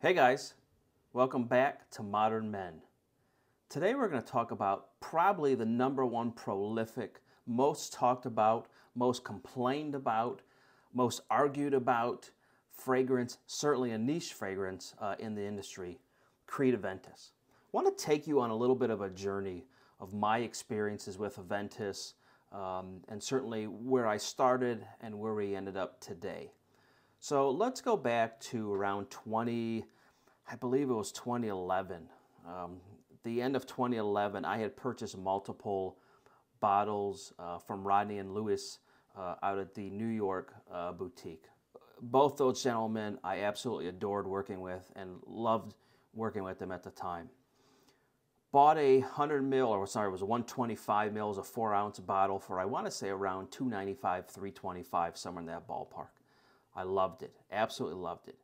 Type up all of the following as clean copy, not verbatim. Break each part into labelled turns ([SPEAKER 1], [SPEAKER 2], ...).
[SPEAKER 1] Hey guys, welcome back to Modern Men. Today we're going to talk about probably the number one prolific, most talked about, most complained about, most argued about fragrance, certainly a niche fragrance in the industry, Creed Aventus. I want to take you on a little bit of a journey of my experiences with Aventus and certainly where I started and where we ended up today. So let's go back to around I believe it was 2011. The end of 2011, I had purchased multiple bottles from Rodney and Lewis out at the New York boutique. Both those gentlemen I absolutely adored working with and loved working with them at the time. Bought a 100 mil, or sorry, it was a 125 mils, a 4-ounce bottle for I want to say around $295, $325, somewhere in that ballpark. I loved it, absolutely loved it.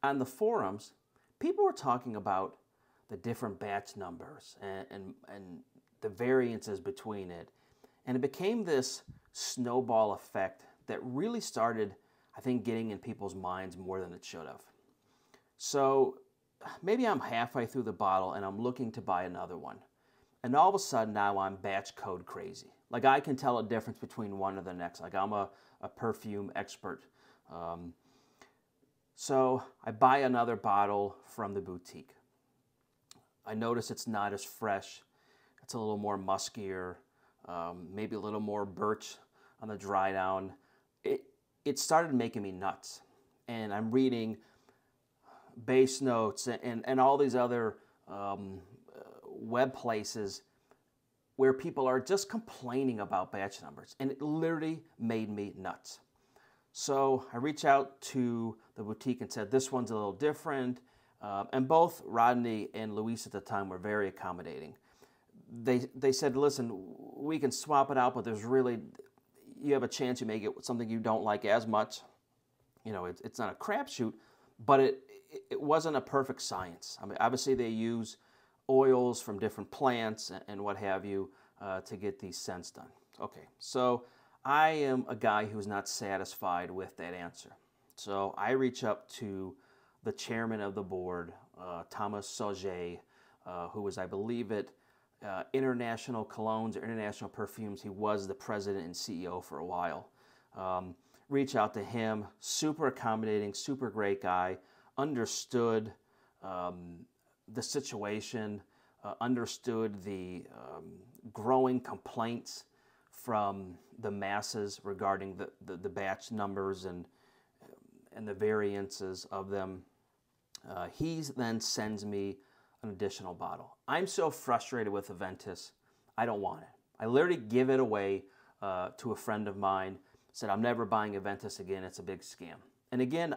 [SPEAKER 1] On the forums, people were talking about the different batch numbers and the variances between it. And it became this snowball effect that really started, I think, getting in people's minds more than it should have. So maybe I'm halfway through the bottle and I'm looking to buy another one. And all of a sudden now I'm batch code crazy. Like I can tell a difference between one or the next. Like I'm a perfume expert. So I buy another bottle from the boutique. I notice it's not as fresh. It's a little more muskier, maybe a little more birch on the dry down. It started making me nuts. And I'm reading base notes and all these other web places where people are just complaining about batch numbers. And it literally made me nuts. So I reached out to the boutique and said, this one's a little different. And both Rodney and Luis at the time were very accommodating. They said, listen, we can swap it out, but there's really, you have a chance you may get something you don't like as much. You know, it's not a crapshoot, but it wasn't a perfect science. I mean, obviously they use oils from different plants and what have you to get these scents done. Okay, so I am a guy who's not satisfied with that answer. So I reach up to the chairman of the board, Thomas Sauget, who was, I believe International Colognes or International Perfumes. He was the president and CEO for a while. Reach out to him, super accommodating, super great guy, understood the situation, understood the growing complaints from the masses regarding the batch numbers and the variances of them. He then sends me an additional bottle. I'm so frustrated with Aventus, I don't want it. I literally give it away to a friend of mine, said I'm never buying Aventus again, it's a big scam. And again,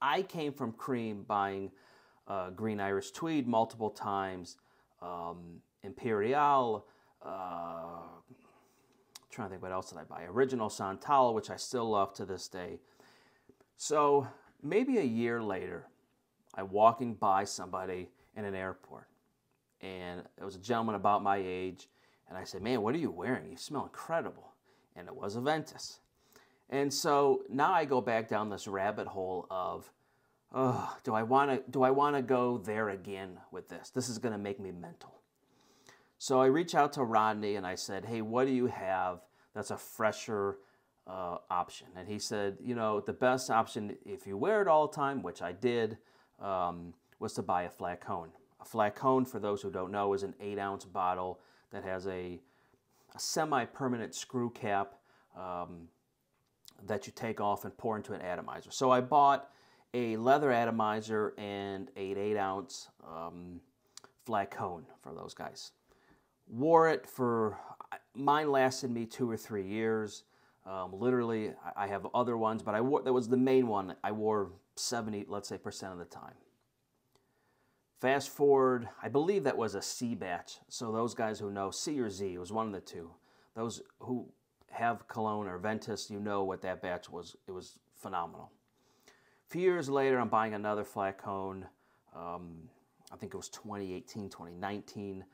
[SPEAKER 1] I came from Cream buying Green Irish Tweed multiple times, Imperial, trying to think what else did I buy? Original Santal, which I still love to this day. So maybe a year later, I'm walking by somebody in an airport, and it was a gentleman about my age, and I said, man, what are you wearing? You smell incredible. And it was Aventus. And so now I go back down this rabbit hole of, oh, do I want to go there again with this? This is going to make me mental. So I reach out to Rodney and I said, hey, what do you have that's a fresher option? And he said, you know, the best option if you wear it all the time, which I did, was to buy a flacon. A flacon, for those who don't know, is an 8-ounce bottle that has a semi-permanent screw cap that you take off and pour into an atomizer. So I bought a leather atomizer and an 8-ounce flacon for those guys. Wore it for, mine lasted me 2 or 3 years. Literally, I have other ones, but that was the main one I wore 70, let's say, % of the time. Fast forward, I believe that was a C batch. So those guys who know, C or Z, it was one of the two. Those who have Cologne or Ventus, you know what that batch was. It was phenomenal. A few years later, I'm buying another flacon. I think it was 2018, 2019.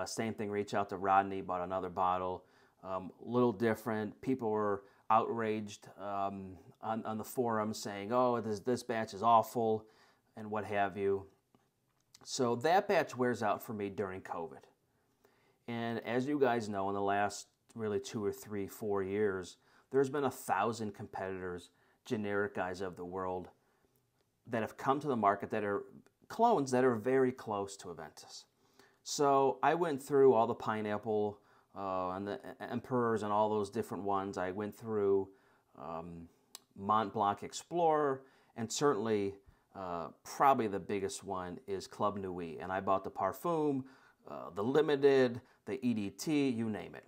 [SPEAKER 1] Same thing, reach out to Rodney, bought another bottle. A little different. People were outraged on the forum saying, oh, this batch is awful and what have you. So that batch wears out for me during COVID. And as you guys know, in the last really 2 or 3, 4 years, there's been 1,000 competitors, generic guys of the world, that have come to the market that are clones that are very close to Aventus. So I went through all the pineapple and the emperors and all those different ones. I went through Mont Blanc Explorer, and certainly probably the biggest one is Club Nuit. And I bought the Parfum, the Limited, the EDT, you name it.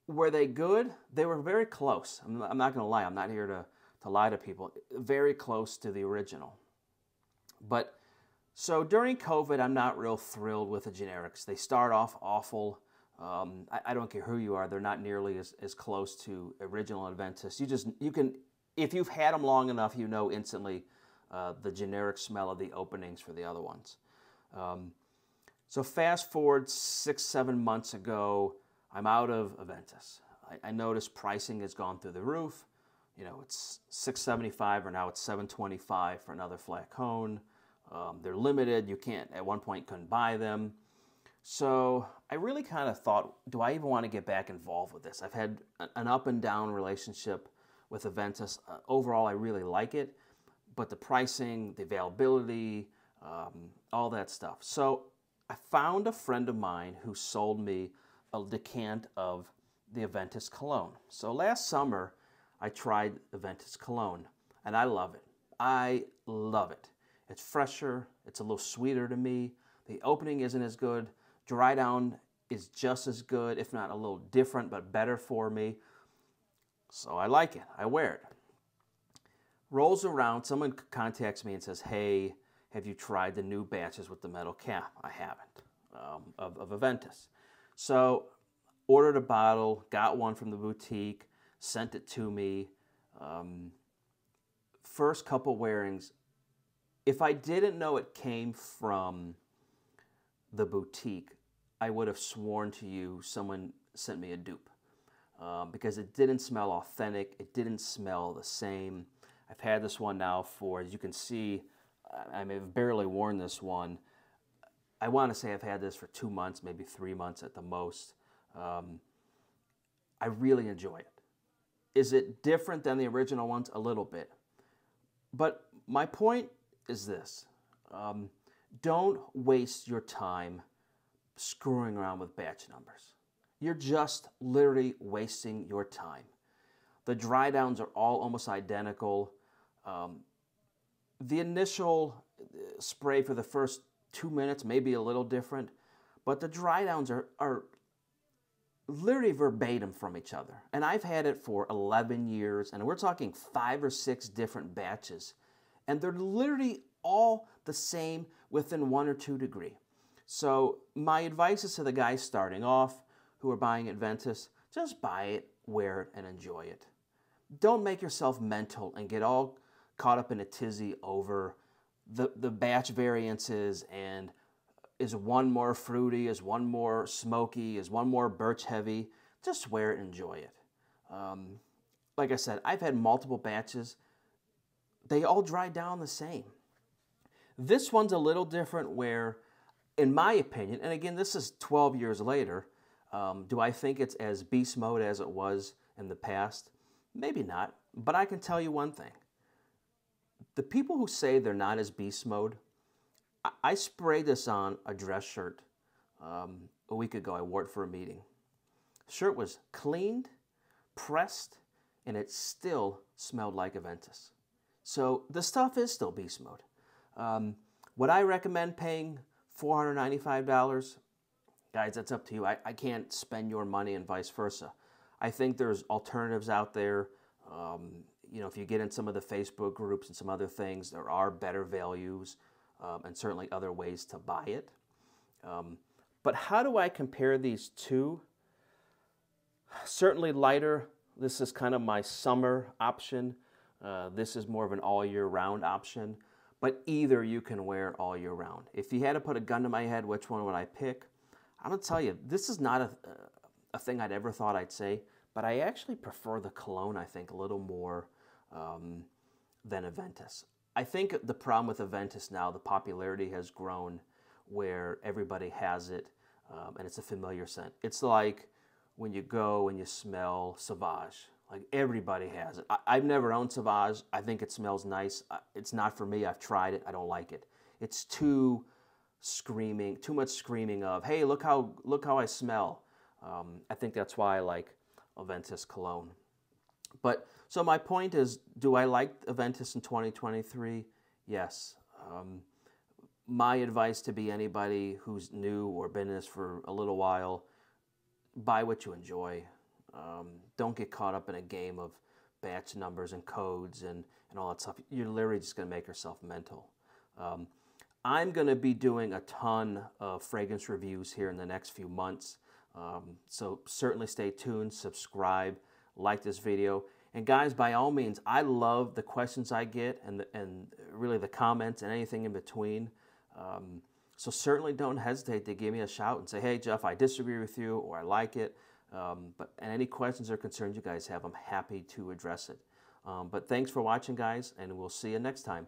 [SPEAKER 1] Were they good? They were very close. I'm not going to lie. I'm not here to lie to people. Very close to the original. But so during COVID, I'm not real thrilled with the generics. They start off awful. I don't care who you are. They're not nearly as close to original Aventus. You can, if you've had them long enough, you know instantly the generic smell of the openings for the other ones. So fast forward 6, 7 months ago, I'm out of Aventus. I noticed pricing has gone through the roof. You know, it's $675 or now it's $725 for another flat cone. They're limited. You can't, at one point, couldn't buy them. So I really kind of thought, do I even want to get back involved with this? I've had an up and down relationship with Aventus. Overall, I really like it, but the pricing, the availability, all that stuff. So I found a friend of mine who sold me a decant of the Aventus cologne. So last summer, I tried Aventus cologne, and I love it. I love it. It's fresher. It's a little sweeter to me. The opening isn't as good. Dry down is just as good, if not a little different, but better for me. So I like it. I wear it. Rolls around, someone contacts me and says, hey, have you tried the new batches with the metal cap? I haven't, of Aventus. So ordered a bottle, got one from the boutique, sent it to me. First couple wearings, if I didn't know it came from the boutique, I would have sworn to you someone sent me a dupe because it didn't smell authentic. It didn't smell the same. I've had this one now for, as you can see, I may have barely worn this one. I want to say I've had this for 2 months, maybe 3 months at the most. I really enjoy it. Is it different than the original ones? A little bit. But my point is this. Don't waste your time screwing around with batch numbers. You're just literally wasting your time. The dry downs are all almost identical. The initial spray for the first 2 minutes may be a little different, but the dry downs are literally verbatim from each other. And I've had it for 11 years, and we're talking 5 or 6 different batches. And they're literally all the same within 1 or 2 degrees. So my advice is to the guys starting off who are buying Aventus, just buy it, wear it, and enjoy it. Don't make yourself mental and get all caught up in a tizzy over the batch variances and is one more fruity, is one more smoky, is one more birch heavy. Just wear it and enjoy it. Like I said, I've had multiple batches. They all dry down the same. This one's a little different where, in my opinion, and again, this is 12 years later, do I think it's as beast mode as it was in the past? Maybe not, but I can tell you one thing. The people who say they're not as beast mode, I sprayed this on a dress shirt a week ago. I wore it for a meeting. The shirt was cleaned, pressed, and it still smelled like Aventus. So the stuff is still beast mode. Would I recommend paying $495? Guys, that's up to you. I can't spend your money and vice versa. I think there's alternatives out there. You know, if you get in some of the Facebook groups and some other things, there are better values and certainly other ways to buy it. But how do I compare these two? Certainly lighter. This is kind of my summer option. This is more of an all year round option. But either you can wear all year round. If you had to put a gun to my head, which one would I pick? I'm going to tell you, this is not a thing I'd ever thought I'd say, but I actually prefer the cologne, I think, a little more than Aventus. I think the problem with Aventus now, the popularity has grown where everybody has it, and it's a familiar scent. It's like when you go and you smell Sauvage. Like everybody has it. I've never owned Sauvage. I think it smells nice. It's not for me. I've tried it. I don't like it. It's too much screaming of, hey, look how I smell. I think that's why I like Aventus cologne. But so my point is, do I like Aventus in 2023? Yes. My advice to be anybody who's new or been in this for a little while, buy what you enjoy. Don't get caught up in a game of batch numbers and codes and all that stuff. You're literally just going to make yourself mental. I'm going to be doing a ton of fragrance reviews here in the next few months. So certainly stay tuned, subscribe, like this video. And guys, by all means, I love the questions I get and really the comments and anything in between. So certainly don't hesitate to give me a shout and say, hey, Jeff, I disagree with you or I like it. And any questions or concerns you guys have, I'm happy to address it. But thanks for watching, guys, and we'll see you next time.